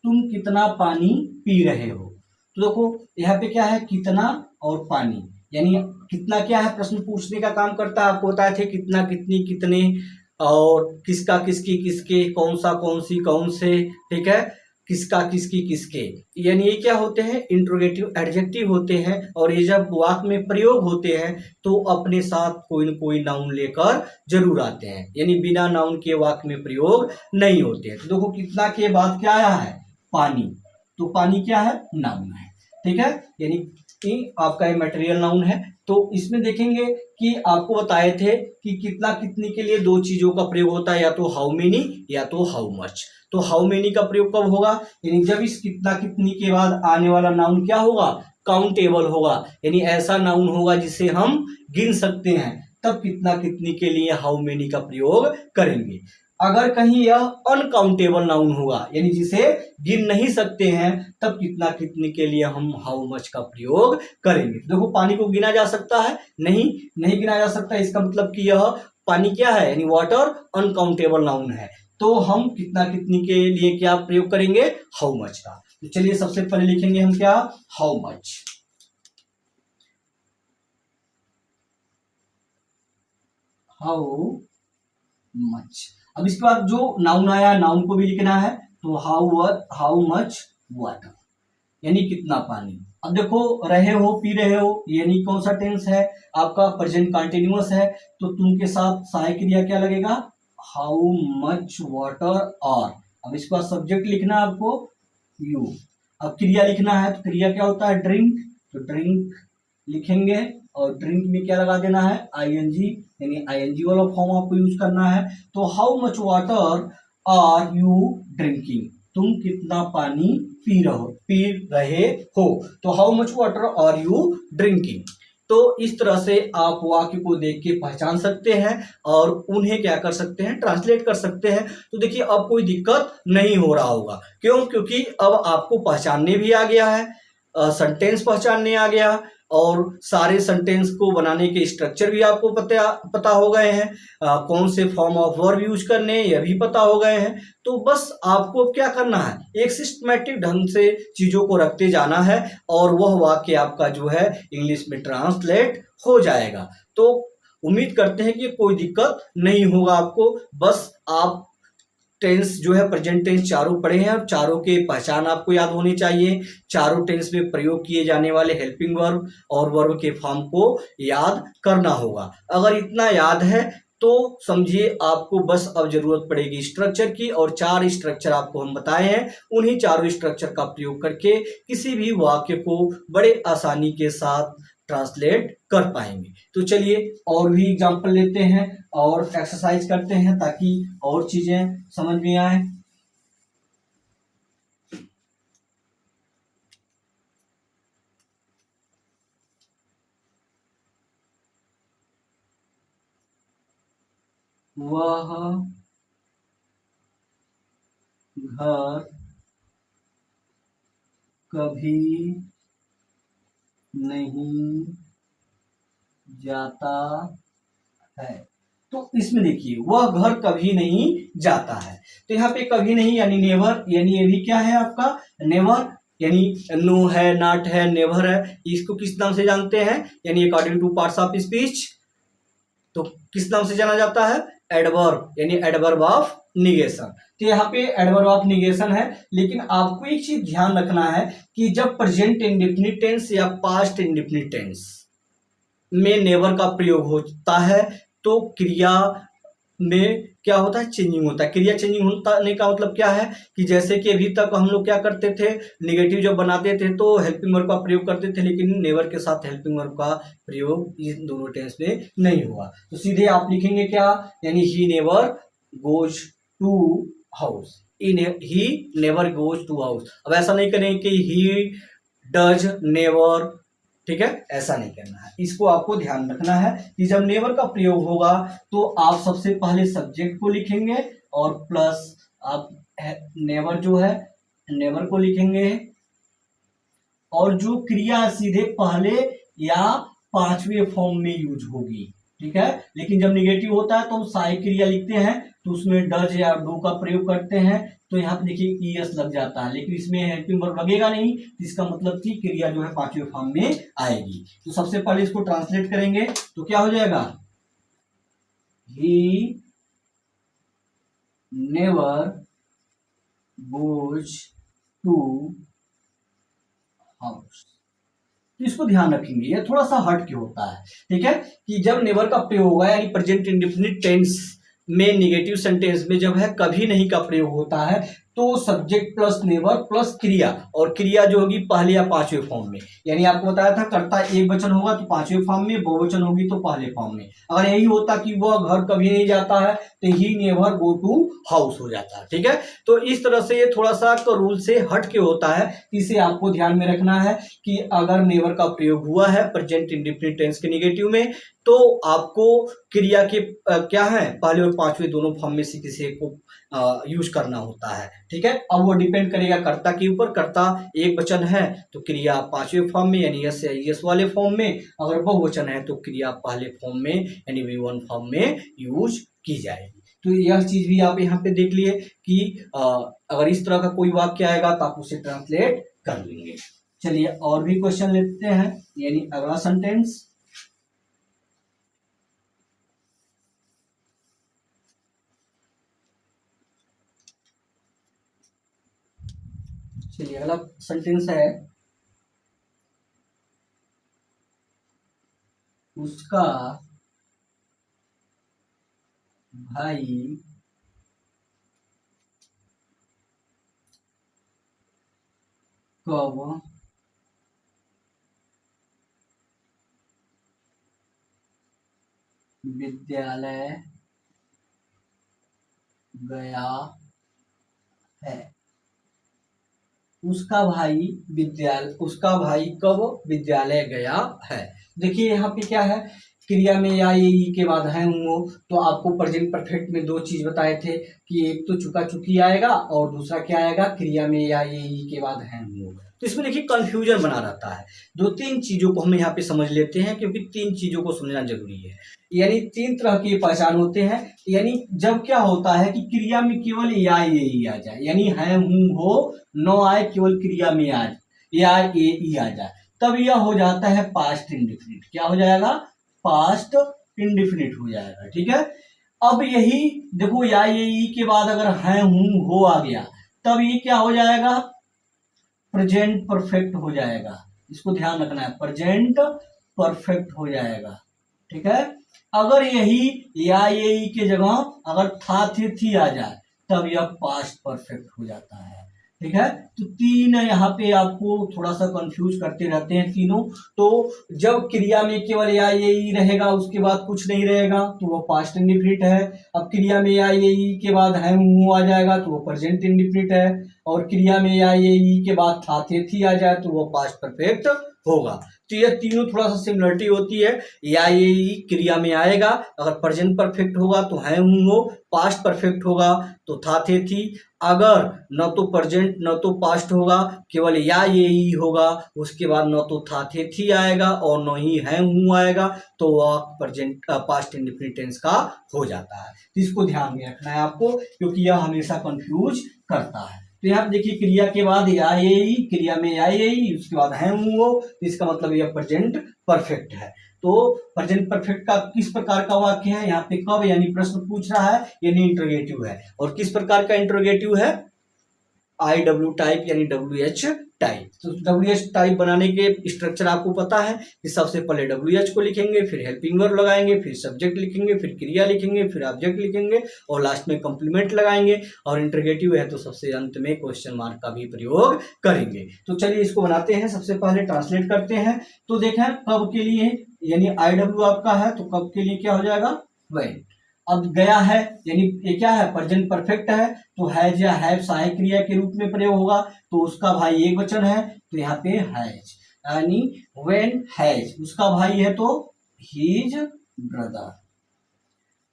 S1: तुम कितना पानी पी रहे हो। तो देखो यहाँ पे क्या है, कितना और पानी, यानी कितना क्या है, प्रश्न पूछने का काम करता है। आपको बताए थे कितना, कितनी, कितने, और किसका, किसकी, किसके, कौन सा, कौन सी, कौन से, ठीक है, किसका, किसकी, किसके, यानी ये क्या होते हैं, इंट्रोगेटिव एडजेक्टिव होते हैं, और ये जब वाक्य में प्रयोग होते हैं तो अपने साथ कोई न कोई नाउन लेकर जरूर आते हैं, यानी बिना नाउन के वाक्य में प्रयोग नहीं होते हैं। तो देखो कितना के बाद क्या आया है, पानी, तो पानी क्या है, नाउन है, ठीक है, यानी कि आपका ये मटेरियल नाउन है। तो इसमें देखेंगे कि आपको बताए थे कि कितना, कितनी के लिए 2 चीजों का प्रयोग होता है, या तो हाउ मेनी या तो हाउ मच। तो हाउ मेनी का प्रयोग कब होगा, यानी जब इस कितना, कितनी के बाद आने वाला नाउन क्या होगा, काउंटेबल होगा, यानी ऐसा नाउन होगा जिसे हम गिन सकते हैं, तब कितना, कितनी के लिए हाउ मेनी का प्रयोग करेंगे। अगर कहीं यह अनकाउंटेबल नाउन होगा, यानी जिसे गिन नहीं सकते हैं, तब कितना, कितनी के लिए हम हाउ मच का प्रयोग करेंगे। देखो पानी को गिना जा सकता है, नहीं गिना जा सकता, इसका मतलब कि यह पानी क्या है, यानी वाटर अनकाउंटेबल नाउन है, तो हम कितना कितनी के लिए क्या प्रयोग करेंगे, हाउ मच का। तो चलिए सबसे पहले लिखेंगे हम क्या, हाउ मच। How much. अब इसके बाद जो नाउन आया, नाउन को भी लिखना है, तो हाउ मच वाटर, यानी कितना पानी। अब देखो, रहे हो पी रहे हो, यानी कौन सा टेंस है आपका, प्रेजेंट कंटिन्यूअस है, तो तुम के साथ सहायक क्रिया क्या लगेगा, हाउ मच वाटर और। अब इसके बाद सब्जेक्ट लिखना है आपको, यू। अब क्रिया लिखना है, तो क्रिया क्या होता है, ड्रिंक, तो ड्रिंक लिखेंगे, और ड्रिंक में क्या लगा देना है, आईएनजी, यानी आईएनजी वाला फॉर्म आपको यूज करना है। तो how much water are you drinking, तुम कितना पानी पी रहे हो, तो how much water are you drinking. तो इस तरह से आप वाक्य को देख के पहचान सकते हैं और उन्हें क्या कर सकते हैं, ट्रांसलेट कर सकते हैं। तो देखिए अब कोई दिक्कत नहीं हो रहा होगा, क्यों, क्योंकि अब आपको पहचानने भी आ गया है, सेंटेंस पहचानने आ गया, और सारे सेंटेंस को बनाने के स्ट्रक्चर भी आपको पता हो गए हैं, कौन से फॉर्म ऑफ वर्ब यूज करने यह भी पता हो गए हैं। तो बस आपको क्या करना है, एक सिस्टमैटिक ढंग से चीजों को रखते जाना है, और वह वाक्य आपका जो है इंग्लिश में ट्रांसलेट हो जाएगा। तो उम्मीद करते हैं कि कोई दिक्कत नहीं होगा आपको। बस आप टेंस जो है प्रेजेंट टेंस चारों पढ़े हैं, और चारों के पहचान आपको याद होनी चाहिए। चारों टेंस में प्रयोग किए जाने वाले हेल्पिंग वर्ब और वर्ब के फॉर्म को याद करना होगा। अगर इतना याद है तो समझिए आपको बस अब जरूरत पड़ेगी स्ट्रक्चर की, और 4 स्ट्रक्चर आपको हम बताए हैं, उन्हीं चारों स्ट्रक्चर का प्रयोग करके किसी भी वाक्य को बड़े आसानी के साथ ट्रांसलेट कर पाएंगे। तो चलिए और भी एग्जांपल लेते हैं और एक्सरसाइज करते हैं, ताकि और चीजें समझ में आए। वह घर कभी नहीं जाता है। तो इसमें देखिए वह घर कभी नहीं जाता है, तो यहाँ पे कभी नहीं यानी नेवर, यानी ये भी क्या है आपका नेवर, यानी नो है, नॉट है, नेवर है। इसको किस नाम से जानते हैं, यानी according two parts of speech तो किस नाम से जाना जाता है, एडवर्ब, यानी एडवर्ब ऑफ निगेशन। तो यहाँ पे एडवर्ब ऑफ निगेशन है, लेकिन आपको एक चीज ध्यान रखना है कि जब प्रेजेंट इंडेफिनिट टेंस या पास्ट इंडेफिनिट टेंस में नेवर का प्रयोग होता है, तो क्रिया में क्या होता है, चेंजिंग होता है। क्रिया चेंजिंग होने का मतलब क्या है कि जैसे कि अभी तक हम लोग क्या करते थे, निगेटिव जब बनाते थे तो हेल्पिंग वर्ब का प्रयोग करते थे, लेकिन नेवर के साथ हेल्पिंग वर्ब का प्रयोग इन दोनों टेंस में नहीं हुआ। तो सीधे आप लिखेंगे क्या, यानी he never goes to house, he never goes to house. अब ऐसा नहीं करेंगे कि ही डज नेवर, ठीक है, ऐसा नहीं करना है। इसको आपको ध्यान रखना है कि जब नेवर का प्रयोग होगा तो आप सबसे पहले सब्जेक्ट को लिखेंगे और प्लस आप नेवर जो है नेवर को लिखेंगे, और जो क्रिया सीधे पहले या 5वें फॉर्म में यूज होगी, ठीक है। लेकिन जब निगेटिव होता है तो हम सहायक क्रिया लिखते हैं, तो उसमें डज या डू का प्रयोग करते हैं, तो यहाँ पे देखिए ईएस लग जाता है, लेकिन इसमें हेल्पिंग वर्ब लगेगा नहीं, तो इसका मतलब कि क्रिया जो है 5वें फॉर्म में आएगी। तो सबसे पहले इसको ट्रांसलेट करेंगे तो क्या हो जाएगा, he never goes to house. तो इसको ध्यान रखेंगे, ये थोड़ा सा हट के होता है, ठीक है, कि जब नेवर का प्रयोग होगा यानी प्रेजेंट इंडेफिनिट टेंस में निगेटिव सेंटेंस में जब है कभी नहीं का प्रयोग होता है, तो सब्जेक्ट प्लस नेवर प्लस क्रिया, और क्रिया जो होगी पहले या 5वें फॉर्म में, यानी आपको बताया था कर्ता एक वचन होगा तो 5वें फॉर्म में, बहुवचन होगी तो पहले फॉर्म में। अगर यही होता कि वह घर कभी नहीं जाता है तो he never go to house हो जाता है, ठीक है। तो इस तरह से ये थोड़ा सा रूल से हट के होता है, इसे आपको ध्यान में रखना है कि अगर नेवर का प्रयोग हुआ है प्रेजेंट इंडेफिनिट टेंस के निगेटिव में, तो आपको क्रिया के क्या है पहले और 5वें दोनों फॉर्म में से किसी को यूज करना होता है, ठीक है। अब वो डिपेंड करेगा कर्ता के ऊपर। कर्ता एक वचन है तो क्रिया पांचवें फॉर्म में यानी यस या यस वाले फॉर्म में, अगर बहुवचन है तो क्रिया पहले फॉर्म में यानी V1 फॉर्म में यूज की जाएगी। तो यह चीज भी आप यहाँ पे देख लिए कि अगर इस तरह का कोई वाक्य आएगा तो आप उसे ट्रांसलेट कर लेंगे। चलिए और भी क्वेश्चन लेते हैं, यानी अगला सेंटेंस। चलिए अगला सेंटेंस है, उसका भाई कब विद्यालय गया है। उसका भाई कब विद्यालय गया है। देखिए यहाँ पे क्या है, क्रिया में या ये के बाद है हूँ, तो आपको प्रेजेंट परफेक्ट में दो चीज बताए थे कि एक तो चुका चुकी आएगा और दूसरा क्या आएगा, क्रिया में या ये के बाद है हूँ। तो इसमें देखिए कंफ्यूजन बना रहता है। दो तीन चीजों को हम यहाँ पे समझ लेते हैं, क्योंकि तीन चीजों को समझना जरूरी है। यानी तीन तरह की पहचान होते हैं। यानी जब क्या होता है कि क्रिया में केवल या ये आ जाए, यानी है हूँ हो न आए, केवल क्रिया में आ या ये आ जाए, तब यह हो जाता है पास्ट इंडिफिनिट। क्या हो जाएगा, पास्ट इंडिफिनिट हो जाएगा। ठीक है। अब यही देखो, या ये के बाद अगर है हूँ हो आ गया, तब ये क्या हो जाएगा, प्रेजेंट परफेक्ट हो जाएगा। इसको ध्यान रखना है, प्रेजेंट परफेक्ट हो जाएगा। ठीक है। अगर यही या ये के जगह अगर था थी आ जाए, तब यह पास्ट परफेक्ट हो जाता है। ठीक है। तो तीन यहाँ पे आपको थोड़ा सा कंफ्यूज करते रहते हैं तीनों। तो जब क्रिया में केवल या ये रहेगा, उसके बाद कुछ नहीं रहेगा, तो वो पास्ट इंडिफिनिट है। अब क्रिया में या ये के बाद है हूँ आ जाएगा, तो वो प्रेजेंट इंडिफिनिट है। और क्रिया में या ये के बाद था थी आ जाए, तो वो पास्ट परफेक्ट होगा। तो ये तीनों थोड़ा सा सिमिलरिटी होती है। या ये क्रिया में आएगा, अगर प्रेजेंट परफेक्ट होगा तो है हूँ हो, पास्ट परफेक्ट होगा तो था थी। अगर न तो प्रेजेंट न तो पास्ट होगा, केवल या ये ही होगा, उसके बाद न तो था थी आएगा और न ही है हूँ आएगा, तो वह प्रेजेंट पास्ट इंडिफिनिट टेंस का हो जाता है। तो इसको ध्यान में रखना है आपको, क्योंकि यह हमेशा कंफ्यूज करता है। तो यहाँ देखिए, क्रिया के बाद या ये, क्रिया में या ये, उसके बाद है हूँ हो, इसका मतलब यह प्रेजेंट परफेक्ट है। तो प्रेजेंट परफेक्ट का किस प्रकार का वाक्य है, यहाँ पे कब यानी प्रश्न पूछ रहा है, यानी इंटरोगेटिव है। और किस प्रकार का इंटरोगेटिव है, IW टाइप यानी WH टाइप। तो WH टाइप बनाने के स्ट्रक्चर आपको पता है कि सबसे पहले WH को लिखेंगे, फिर हेल्पिंग वर्ब लगाएंगे, फिर सब्जेक्ट लिखेंगे, फिर क्रिया लिखेंगे, फिर ऑब्जेक्ट लिखेंगे और लास्ट में कंप्लीमेंट लगाएंगे। और इंटरोगेटिव है तो सबसे अंत में क्वेश्चन मार्क का भी प्रयोग करेंगे। तो चलिए इसको बनाते हैं, सबसे पहले ट्रांसलेट करते हैं। तो देखें कब के लिए यानी IW आपका है, तो कब के लिए क्या हो जाएगा, व्हेन। अब गया है यानी ये क्या है, प्रेजेंट परफेक्ट है, तो हैज या हैव सहायक क्रिया के रूप में प्रयोग होगा, तो उसका भाई एक वचन है, तो यहाँ पे हैज, यानी व्हेन हैज, उसका भाई है तो हिज ब्रदर,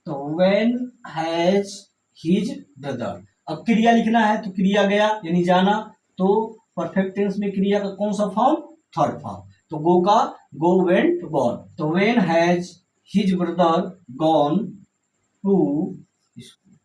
S1: तो व्हेन हैज हिज ब्रदर। अब क्रिया लिखना है, तो क्रिया गया यानी जाना, तो परफेक्ट टेंस में क्रिया का कौन सा फॉर्म, थर्ड फॉर्म, तो गो का गो, वेंट गॉन, तो when has his brother gone to school,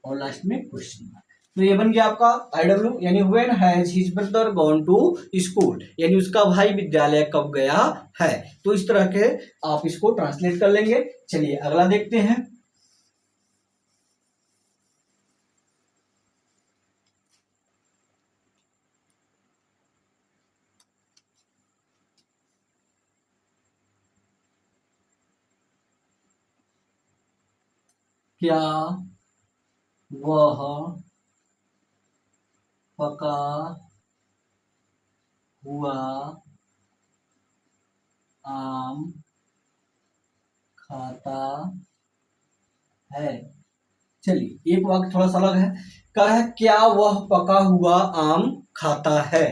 S1: और लास्ट में क्वेश्चन मार्क। तो ये बन गया आपका IW, यानी when has his brother gone to school, यानी उसका भाई विद्यालय कब गया है। तो इस तरह के आप इसको ट्रांसलेट कर लेंगे। चलिए अगला देखते हैं। क्या वह पका हुआ आम खाता है। चलिए एक वाक्य थोड़ा सा अलग है, कह रहा है क्या वह पका हुआ आम खाता है।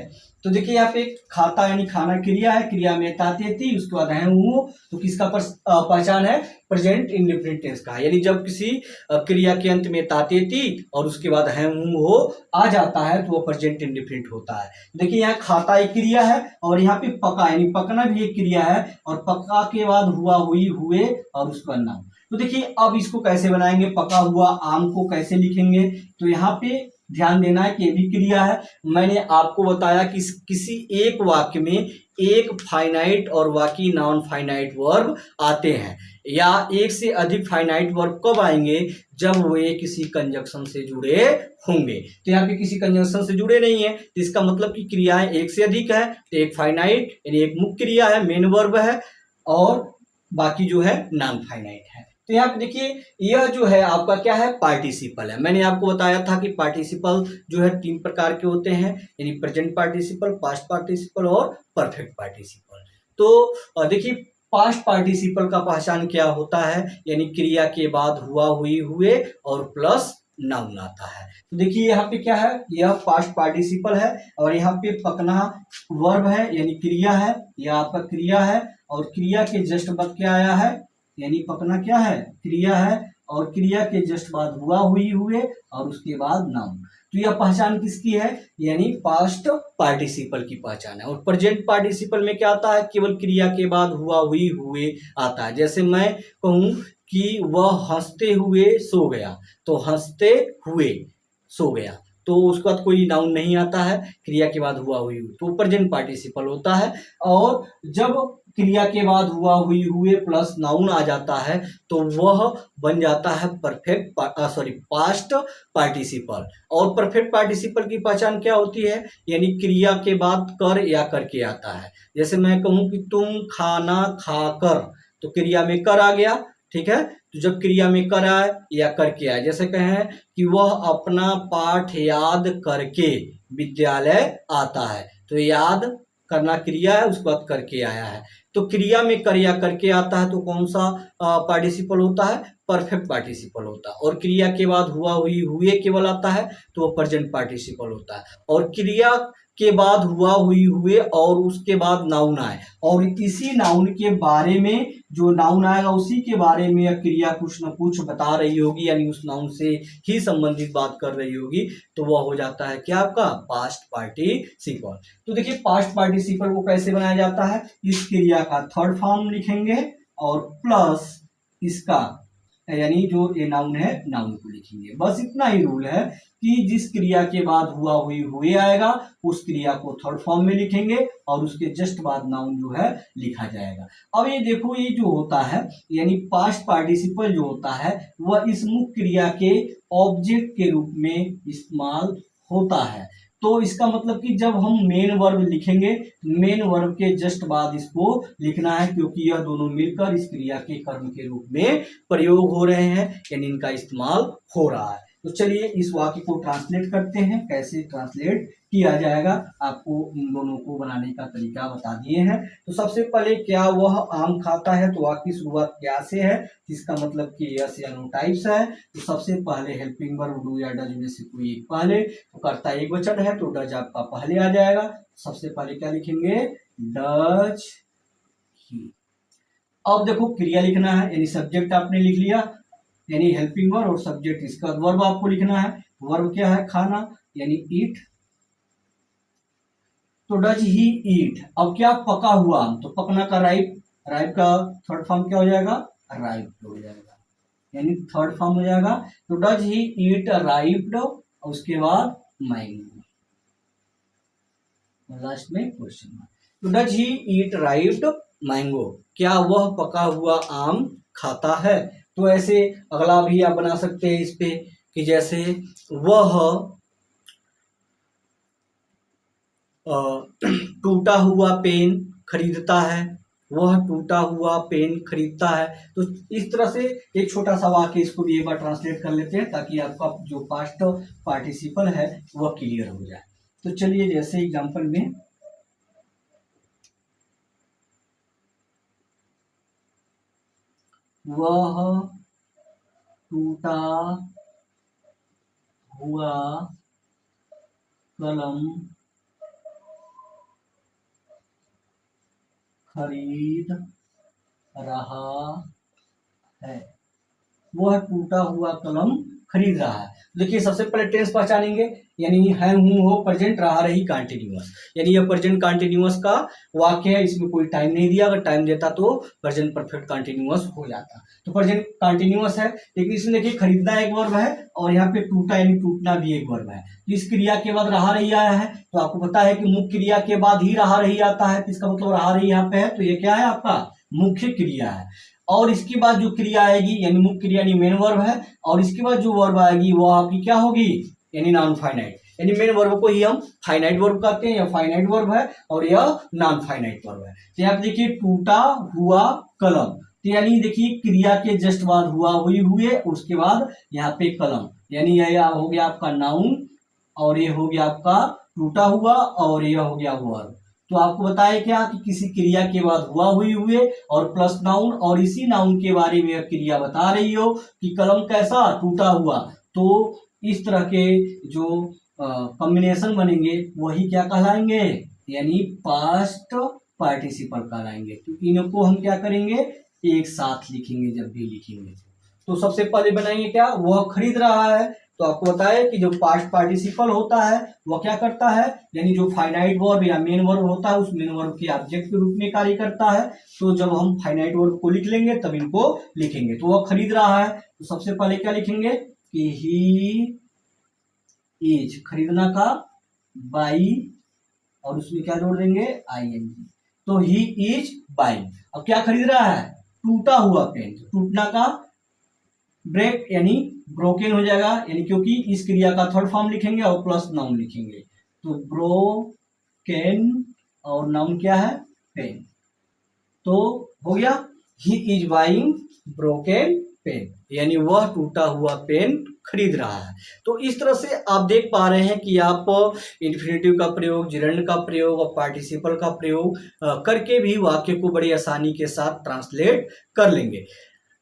S1: तो देखिए यहाँ पे खाता यानी खाना क्रिया है, क्रिया में ताते थी, उसके बाद है हूँ, तो किसका पहचान है, प्रेजेंट इंडेफिनिट टेंस का, यानी जब किसी क्रिया के अंत में ताते थी और उसके बाद है हूँ हो आ जाता है तो वो प्रेजेंट इंडेफिनिट होता है। देखिए यहाँ खाता एक क्रिया है और यहाँ पे पका यानी पकना भी एक क्रिया है, और पका के बाद हुआ हुई हुए और उसका नाम। तो देखिए अब इसको कैसे बनाएंगे, पका हुआ आम को कैसे लिखेंगे, तो यहाँ पे ध्यान देना है कि ये भी क्रिया है। मैंने आपको बताया कि किसी एक वाक्य में एक फाइनाइट और बाकी नॉन फाइनाइट वर्ब आते हैं, या एक से अधिक फाइनाइट वर्ब कब आएंगे, जब वे किसी कंजक्शन से जुड़े होंगे। तो यहाँ पे किसी कंजक्शन से जुड़े नहीं है, तो इसका मतलब कि क्रियाएं एक से अधिक है, तो एक फाइनाइट यानी एक मुख्य क्रिया है, मेन वर्ब है, और बाकी जो है नॉन फाइनाइट है। तो यहाँ पे देखिए यह जो है आपका क्या है, पार्टिसिपल है। मैंने आपको बताया था कि पार्टिसिपल जो है 3 प्रकार के होते हैं, यानी प्रेजेंट पार्टिसिपल, पास्ट पार्टिसिपल और परफेक्ट पार्टिसिपल। तो देखिए पास्ट पार्टिसिपल का पहचान क्या होता है, यानी क्रिया के बाद हुआ हुई हुए और प्लस नाउन आता है। तो देखिए यहाँ पे क्या है, यह पास्ट पार्टिसिपल है, और यहाँ पे पकना वर्ब है यानी क्रिया है, यह आपका क्रिया है, और क्रिया के जस्ट बाद क्या आया है, यानी पकना क्या है, क्रिया है, और क्रिया के जस्ट बाद हुआ हुई हुए और उसके बाद नाउन। तो यह पहचान किसकी है, यानी पास्ट पार्टिसिपल की पहचान है। और प्रेजेंट पार्टिसिपल में क्या आता है, केवल क्रिया के बाद हुआ हुई हुए आता है। जैसे मैं कहूं कि वह हंसते हुए सो गया, तो हंसते हुए सो गया, तो उसके बाद कोई नाउन नहीं आता है, क्रिया के बाद हुआ हुई हुई, तो प्रेजेंट पार्टिसिपल होता है। और जब क्रिया के बाद हुआ हुई हुए प्लस नाउन आ जाता है तो वह बन जाता है पास्ट पार्टिसिपल। और परफेक्ट पार्टिसिपल की पहचान क्या होती है, यानी क्रिया के बाद कर या करके आता है। जैसे मैं कहूं कि तुम खाना खाकर, तो क्रिया में कर आ गया, ठीक है। तो जब क्रिया में कर आए या करके आए, जैसे कहें कि वह अपना पाठ याद करके विद्यालय आता है, तो याद करना क्रिया है, उसके बाद करके आया है। तो क्रिया में कर या करके आता है तो कौन सा पार्टिसिपल होता है, परफेक्ट पार्टिसिपल होता है। और क्रिया के बाद हुआ हुई हुए केवल आता है तो वो प्रेजेंट पार्टिसिपल होता है। और क्रिया के बाद हुआ हुई हुए और उसके बाद नाउन आए, और इसी नाउन के बारे में, जो नाउन आएगा उसी के बारे में यह क्रिया कुछ न कुछ बता रही होगी, यानी उस नाउन से ही संबंधित बात कर रही होगी, तो वह हो जाता है क्या, आपका पास्ट पार्टिसिपल। तो देखिए पास्ट पार्टिसिपल को कैसे बनाया जाता है, इस क्रिया का थर्ड फॉर्म लिखेंगे और प्लस इसका यानी जो ये नाउन है नाउन को लिखेंगे। बस इतना ही रूल है कि जिस क्रिया के बाद हुआ हुई हुए आएगा उस क्रिया को थर्ड फॉर्म में लिखेंगे और उसके जस्ट बाद नाउन जो है लिखा जाएगा। अब ये देखो ये जो होता है यानी पास्ट पार्टिसिपल जो होता है वह इस मुख्य क्रिया के ऑब्जेक्ट के रूप में इस्तेमाल होता है। तो इसका मतलब कि जब हम मेन वर्ब लिखेंगे, मेन वर्ब के जस्ट बाद इसको लिखना है, क्योंकि यह दोनों मिलकर इस क्रिया के कर्म के रूप में प्रयोग हो रहे हैं, यानी इनका इस्तेमाल हो रहा है। तो चलिए इस वाक्य को ट्रांसलेट करते हैं, कैसे ट्रांसलेट किया जाएगा आपको इन दोनों को बनाने का तरीका बता दिए हैं। तो सबसे पहले क्या वह आम खाता है, तो वाक्य की शुरुआत क्या से है, जिसका मतलब कि यस या नो टाइप्स है। तो सबसे पहले हेल्पिंग वर्ब डू या डज में से कोई एक पहले, तो कर्ता एक वचन है तो डज आपका पहले आ जाएगा। सबसे पहले क्या लिखेंगे, डज ही। अब देखो क्रिया लिखना है, यानी सब्जेक्ट आपने लिख लिया, यानी हेल्पिंग वर्ब और सब्जेक्ट, इसका वर्ब आपको लिखना है। वर्ब क्या है, खाना यानी ईट, तो डज ही ईट। अब क्या, पका हुआ, तो पकना का राइप, राइप का थर्ड फॉर्म क्या हो जाएगा, राइप हो जाएगा, यानी थर्ड फॉर्म हो जाएगा। तो डज ही ईट राइप्ड, उसके बाद मैंगो, लास्ट में क्वेश्चन मार्क। तो डज ही ईट राइप्ड मैंगो, क्या वह पका हुआ आम खाता है। तो ऐसे अगला भी आप बना सकते हैं इस पे, कि जैसे वह टूटा हुआ पेन खरीदता है, वह टूटा हुआ पेन खरीदता है। तो इस तरह से एक छोटा सा वाक्य इसको भी एक बार ट्रांसलेट कर लेते हैं ताकि आपका जो पास्ट पार्टिसिपल है वह क्लियर हो जाए। तो चलिए जैसे एग्जांपल में, वह टूटा हुआ कलम खरीद रहा है, वो है टूटा हुआ कलम खरीद रहा है। देखिए सबसे पहले टेंस पहचानेंगे, यानी है, हूँ, हो, प्रेजेंट, रहा, रही, कंटिन्यूअस। यानी ये प्रेजेंट कंटिन्यूअस का वाक्य है, इसमें कोई टाइम नहीं दिया, अगर टाइम देता तो प्रेजेंट परफेक्ट कंटिन्यूअस हो जाता। तो प्रेजेंट कंटिन्यूअस है, लेकिन इसमें देखिए खरीदना एक वर्ब है और यहाँ पे टूटा यानी टूटना भी एक वर्ब है। तो इस क्रिया के बाद रहा, रही आया है, तो आपको पता है कि मुख्य क्रिया के बाद ही रहा, रही आता है, तो इसका मतलब रहा, रही यहाँ पे है, तो ये क्या है आपका मुख्य क्रिया है। और इसके बाद जो क्रिया आएगी यानी मुख्य क्रिया यानी मेन वर्ब है, और इसके बाद जो वर्ब आएगी वो आपकी क्या होगी, यानी नॉन फाइनाइट। यानी मेन वर्ब को ही हम फाइनाइट वर्ब कहते हैं, यह फाइनाइट वर्ब है और यह नॉन फाइनाइट वर्ब है। तो यहाँ पे देखिए टूटा हुआ कलम, तो यानी देखिए क्रिया के जस्ट बाद हुआ, हुई, हुए, उसके बाद यहाँ पे कलम, यानी यह हो गया आपका नाउन और ये हो गया आपका टूटा हुआ और यह हो गया वर्ब। तो आपको बताया क्या कि किसी क्रिया के बाद हुआ, हुई, हुए और प्लस नाउन, और इसी नाउन के बारे में क्रिया बता रही हो कि कलम कैसा टूटा हुआ, तो इस तरह के जो कॉम्बिनेशन बनेंगे वही क्या कहलाएंगे, यानी पास्ट पार्टिसिपल कहलाएंगे। तो इनको हम क्या करेंगे, एक साथ लिखेंगे जब भी लिखेंगे। तो सबसे पहले बनाएंगे क्या, वह खरीद रहा है, तो आपको बताया कि जो पास्ट पार्टिसिपल होता है वह क्या करता है, यानी जो फाइनाइट वर्ब या मेन वर्ब होता है उस मेन वर्ब के ऑब्जेक्ट के रूप में कार्य करता है। तो जब हम फाइनाइट वर्ब को लिख लेंगे तब इनको लिखेंगे। तो वह खरीद रहा है, तो सबसे पहले क्या लिखेंगे कि ही इज, खरीदना का बाई, और उसमें क्या जोड़ देंगे, ING। तो ही इज बाइंग। अब क्या खरीद रहा है, टूटा हुआ पेन, टूटना का ब्रेक यानी ब्रोकन हो जाएगा, यानी क्योंकि इस क्रिया का थर्ड फॉर्म लिखेंगे और प्लस नाउन लिखेंगे। तो ब्रोकन और नाउन क्या है, पेन। तो हो गया he is buying broken pen, यानी वह टूटा हुआ पेन खरीद रहा है। तो इस तरह से आप देख पा रहे हैं कि आप इन्फिनेटिव का प्रयोग, जिरंड का प्रयोग और पार्टिसिपल का प्रयोग करके भी वाक्य को बड़ी आसानी के साथ ट्रांसलेट कर लेंगे।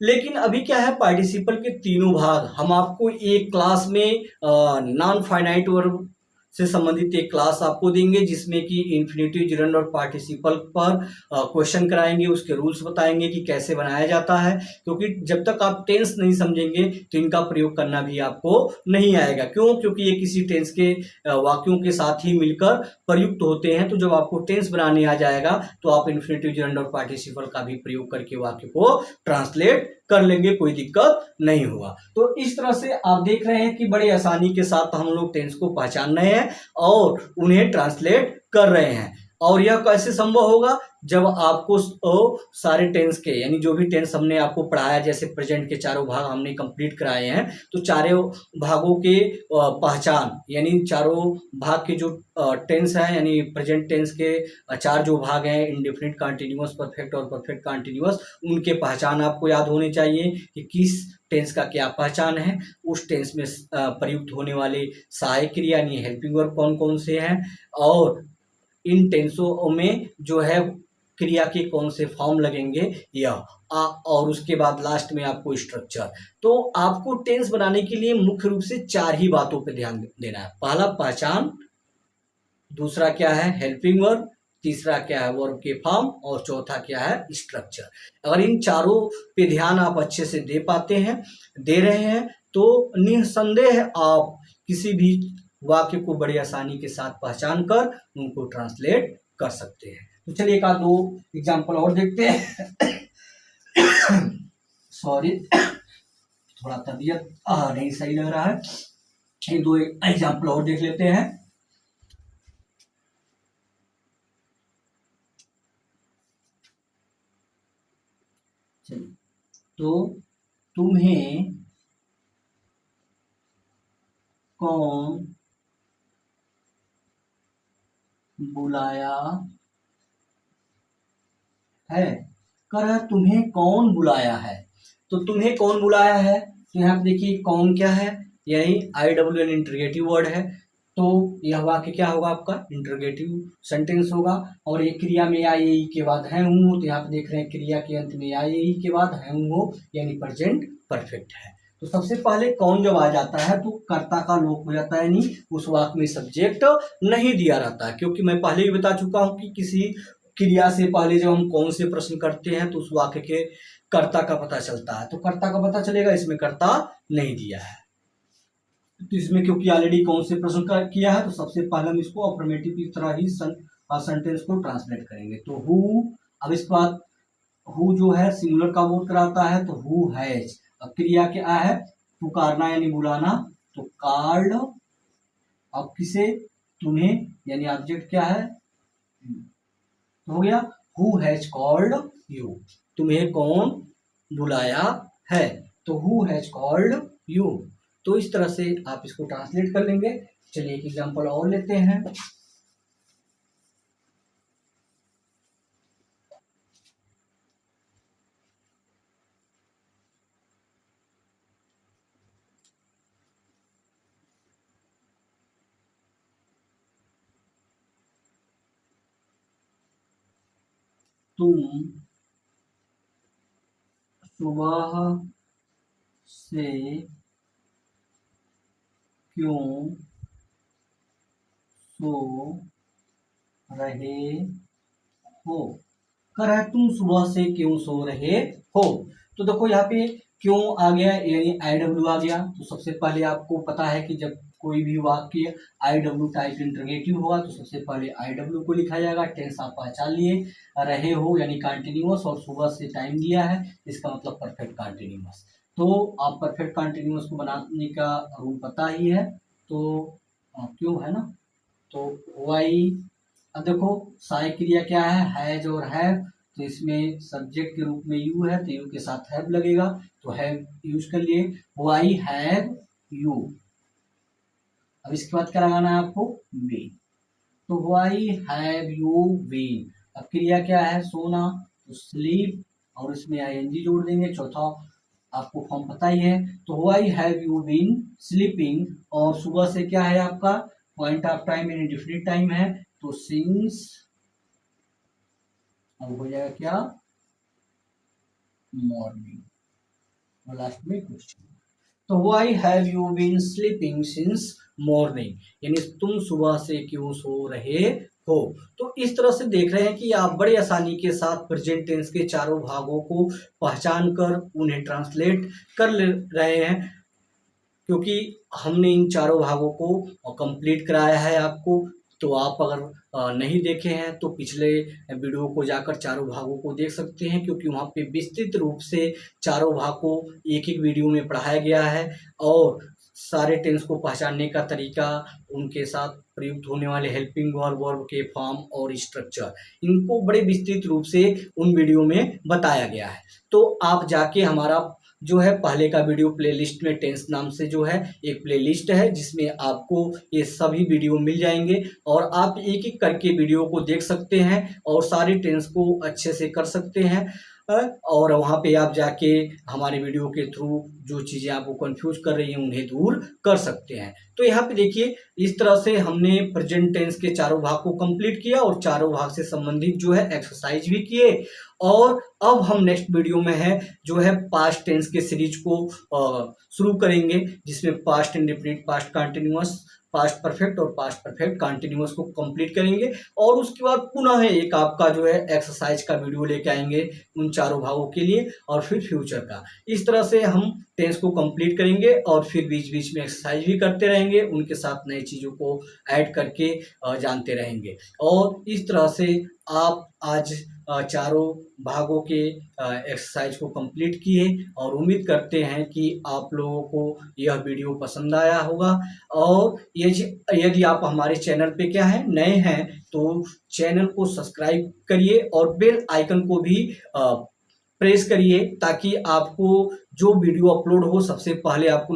S1: लेकिन अभी क्या है, पार्टिसिपल के तीनों भाग हम आपको एक क्लास में नॉन फाइनाइट वर्ब से संबंधित एक क्लास आपको देंगे, जिसमें कि इन्फिनेटिव, जिरंड और पार्टिसिपल पर क्वेश्चन कराएंगे, उसके रूल्स बताएंगे कि कैसे बनाया जाता है। क्योंकि जब तक आप टेंस नहीं समझेंगे तो इनका प्रयोग करना भी आपको नहीं आएगा। क्यों, क्योंकि ये किसी टेंस के वाक्यों के साथ ही मिलकर प्रयुक्त होते हैं। तो जब आपको टेंस बनाने आ जाएगा तो आप इन्फिनेटिव, जिरंड और पार्टिसिपल का भी प्रयोग करके वाक्य को ट्रांसलेट कर लेंगे, कोई दिक्कत नहीं होगा। तो इस तरह से आप देख रहे हैं कि बड़े आसानी के साथ हम लोग टेंस को पहचान रहे हैं और उन्हें ट्रांसलेट कर रहे हैं। और यह कैसे संभव होगा, जब आपको सारे टेंस के, यानी जो भी टेंस हमने आपको पढ़ाया, जैसे प्रेजेंट के चारों भाग हमने कंप्लीट कराए हैं, तो चारों भागों के पहचान, यानी चारों भाग के जो टेंस हैं, यानी प्रेजेंट टेंस के चार जो भाग हैं, इंडेफिनिट, कंटिन्यूअस, परफेक्ट और परफेक्ट कंटिन्यूअस, उनके पहचान आपको याद होने चाहिए कि किस टेंस का क्या पहचान है, उस टेंस में प्रयुक्त होने वाले सहायक क्रिया यानी हेल्पिंग वर्ब कौन कौन से हैं, और इन टेंसों में जो है क्रिया के कौन से फॉर्म लगेंगे, यह और उसके बाद लास्ट में आपको स्ट्रक्चर। तो आपको टेंस बनाने के लिए मुख्य रूप से चार ही बातों पे ध्यान देना है। पहला पहचान, दूसरा क्या है हेल्पिंग वर्ब, तीसरा क्या है वर्ब के फॉर्म, और चौथा क्या है स्ट्रक्चर। अगर इन चारों पे ध्यान आप अच्छे से दे पाते हैं, दे रहे हैं, तो निसंदेह आप किसी भी वाक्य को बड़ी आसानी के साथ पहचान कर उनको ट्रांसलेट कर सकते हैं। तो चलिए एक आध दो एग्जाम्पल और देखते हैं। सॉरी, थोड़ा तबीयत नहीं सही लग रहा है, एक दो एग्जाम्पल और देख लेते हैं। चलिए, तो तुम्हें कौन बुलाया है, कर तुम्हें कौन बुलाया है। तो तुम्हें कौन बुलाया है, तो यहाँ पे देखिए कौन क्या है, यही IWN इंटरोगेटिव वर्ड है। तो यह वाक्य क्या होगा, आपका इंटरोगेटिव सेंटेंस होगा। और ये क्रिया में IAE के बाद है हूँ, तो यहाँ पे देख रहे हैं क्रिया के अंत में IAE के बाद है हूँ, यानी प्रेजेंट परफेक्ट है। तो सबसे पहले कौन जब आ जाता है तो कर्ता का लोप हो जाता है, यानी उस वाक्य में सब्जेक्ट नहीं दिया रहता है। क्योंकि मैं पहले ही बता चुका हूँ कि किसी क्रिया से पहले जब हम कौन से प्रश्न करते हैं तो उस वाक्य के कर्ता का पता चलता है। तो कर्ता का पता चलेगा, इसमें कर्ता नहीं दिया है। तो इसमें क्योंकि ऑलरेडी कौन से प्रश्न का किया है तो सबसे पहले हम इसको अफर्मेटिव की तरह ही सेंटेंस को ट्रांसलेट करेंगे। तो हु, अब इसके बाद हु जो है सिंगुलर का बोध कराता है, तो हु हैज। अब क्रिया क्या है, पुकारना यानी बुलाना, तो कॉल्ड। अब किसे, तुम्हें, यानी ऑब्जेक्ट क्या है, तो हो गया हु हैज कॉल्ड यू, तुम्हें कौन बुलाया है, तो हु हैज कॉल्ड यू। तो इस तरह से आप इसको ट्रांसलेट कर लेंगे। चलिए एक एग्जांपल और लेते हैं। तुम सुबह से क्यों सो रहे हो, कर है तुम सुबह से क्यों सो रहे हो। तो देखो यहाँ पे क्यों आ गया, यानी आई डब्ल्यू आ गया। तो सबसे पहले आपको पता है कि जब कोई भी वाक्य आई डब्ल्यू टाइप इंटरोगेटिव होगा तो सबसे पहले आई डब्ल्यू को लिखा जाएगा। टेंस आप पहचान लिए, रहे हो यानी कंटिन्यूअस, और सुबह से टाइम दिया है, इसका मतलब परफेक्ट कंटिन्यूअस। तो आप परफेक्ट कंटिन्यूअस को बनाने का रूल पता ही है। तो क्यों है ना, तो वाई। अब देखो सहायक क्रिया क्या है, हैज और हैव, तो इसमें सब्जेक्ट के रूप में यू है तो यू के साथ हैव लगेगा, तो हैव यूज कर लिए। Y have you. अब इसके बाद क्या लगाना है आपको, बीन। तो वाई हैव यू बीन। अब क्रिया क्या है, सोना, तो स्लीप, और इसमें आईएनजी जोड़ देंगे। चौथा आपको फॉर्म पता ही है। तो why have you been sleeping, और सुबह से क्या है आपका पॉइंट ऑफ टाइम यानी डिफरेंट टाइम है, तो सिंस, अब हो जाएगा क्या, मॉर्निंग, और लास्ट में क्वेश्चन। तो why have you been sleeping since morning, यानी तुम सुबह से क्यों सो रहे हो। तो इस तरह से देख रहे हैं कि आप बड़े आसानी के साथ प्रेजेंट टेंस के चारों भागों को पहचान कर उन्हें ट्रांसलेट कर ले रहे हैं, क्योंकि हमने इन चारों भागों को कंप्लीट कराया है आपको। तो आप अगर नहीं देखे हैं तो पिछले वीडियो को जाकर चारों भागों को देख सकते हैं, क्योंकि वहाँ पे विस्तृत रूप से चारों भाग को एक एक वीडियो में पढ़ाया गया है, और सारे टेंस को पहचानने का तरीका, उनके साथ प्रयुक्त होने वाले हेल्पिंग वर्ब, वर्ब के फॉर्म और स्ट्रक्चर, इनको बड़े विस्तृत रूप से उन वीडियो में बताया गया है। तो आप जाके हमारा जो है पहले का वीडियो प्लेलिस्ट में टेंस नाम से जो है एक प्लेलिस्ट है, जिसमें आपको ये सभी वीडियो मिल जाएंगे, और आप एक एक करके वीडियो को देख सकते हैं और सारे टेंस को अच्छे से कर सकते हैं। और वहाँ पे आप जाके हमारे वीडियो के थ्रू जो चीज़ें आपको कंफ्यूज कर रही हैं उन्हें दूर कर सकते हैं। तो यहाँ पे देखिए इस तरह से हमने प्रेजेंट टेंस के चारों भाग को कंप्लीट किया, और चारों भाग से संबंधित जो है एक्सरसाइज भी किए। और अब हम नेक्स्ट वीडियो में है जो है पास्ट टेंस के सीरीज को शुरू करेंगे, जिसमें past indefinite, past continuous, past perfect और पास्ट परफेक्ट कंटिन्यूअस को कंप्लीट करेंगे। और उसके बाद पुनः एक आपका जो है एक्सरसाइज का वीडियो लेके आएंगे उन चारों भागों के लिए, और फिर फ्यूचर का। इस तरह से हम टेंस को कंप्लीट करेंगे, और फिर बीच बीच में एक्सरसाइज भी करते रहेंगे, उनके साथ नई चीज़ों को ऐड करके जानते रहेंगे। और इस तरह से आप आज चारों भागों के एक्सरसाइज को कंप्लीट किए, और उम्मीद करते हैं कि आप लोगों को यह वीडियो पसंद आया होगा। और यदि आप हमारे चैनल पे क्या है नए हैं तो चैनल को सब्सक्राइब करिए, और बेल आइकन को भी प्रेस करिए, ताकि आपको जो वीडियो अपलोड हो सबसे पहले आपको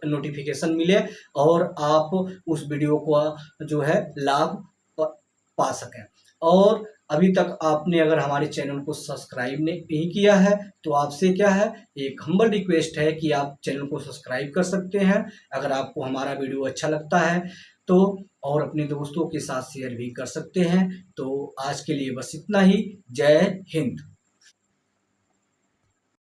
S1: नोटिफिकेशन मिले, और आप उस वीडियो को जो है लाभ पा सकें। और अभी तक आपने अगर हमारे चैनल को सब्सक्राइब नहीं किया है तो आपसे क्या है एक हम्बल रिक्वेस्ट है कि आप चैनल को सब्सक्राइब कर सकते हैं अगर आपको हमारा वीडियो अच्छा लगता है तो, और अपने दोस्तों के साथ शेयर भी कर सकते हैं। तो आज के लिए बस इतना ही। जय हिंद।